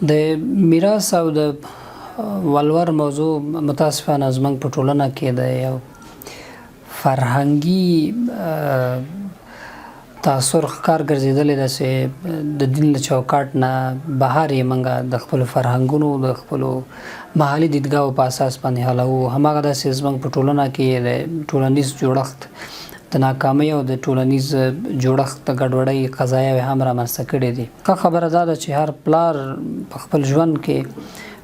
د میراث او د ولور موضوع متاسفانه زموږ په ټولنه کې د یو فرهنګي تاثر ښکار ګرځېدلی ده چې د دین له چوکاټ نه بهر یې موږ د خپلو فرهنګونو د خپلو محلي دیدګاهو په اساس باندې حلوو. هماغه داسې زموږ په ټولنه کې د ټولنیز جوړښت د ناکامۍ او د ټولنیز جوړښت د ګډوډۍ قضایاوې هم رامنځته کړې دي. ښه خبره دا ده چې هر پلار په خپل ژوند کې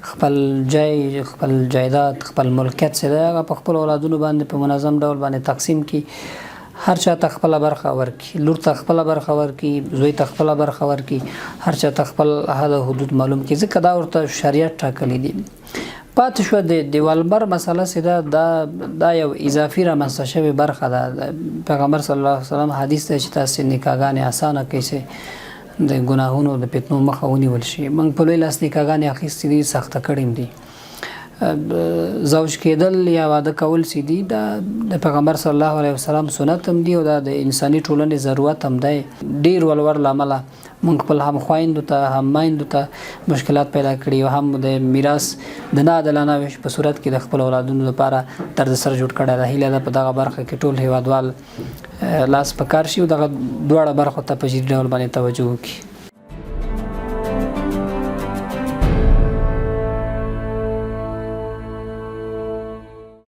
خپل ځای، خپل جایداد، خپل ملکیت چې دی هغه په خپلو اولادونو باندې په منظم ډول باندې تقسیم کړي. هر چا ته خپله برخه ورکړي، لور ته خپله برخه ورکړي، زوی ته خپله برخه ورکړي، هر چا ته خپل حد او حدود معلوم کړي، ځکه دا ورته شریعت ټاکلی دي. پاتې شوه د ولبر مسله چې دا یو اضافي رامنځته شوې برخه ده. پیغمبر صلی الله علیه وسلم حدیث دی چې تاسې نکاحګانې اسانه کړئ چې د ګناهونو د فتنو مخه ونیول شي. موږ په لوی لاس نکاحګانې اخیستې دي، سخته کړې دي. زوج کېدل یا واده کول چې دي دا د پیغمبر صلی الله علیه وسلم سنت هم دي او دا د انساني ټولنې ضرورت هم دی. ډېر ولور له امله موږ خپل هم خویندو ته هم میندو ته مشکلات پیدا کړي او هم د میراث د ناعادلانه ویش په صورت کې د خپل اولادونو لپاره دردسر جوړ کړی ده. هیله ده په دغه برخه کې ټول هیوادوال لاس په کار شي او دغه دواړه برخو ته په جدي ډول باندې توجه وکړي.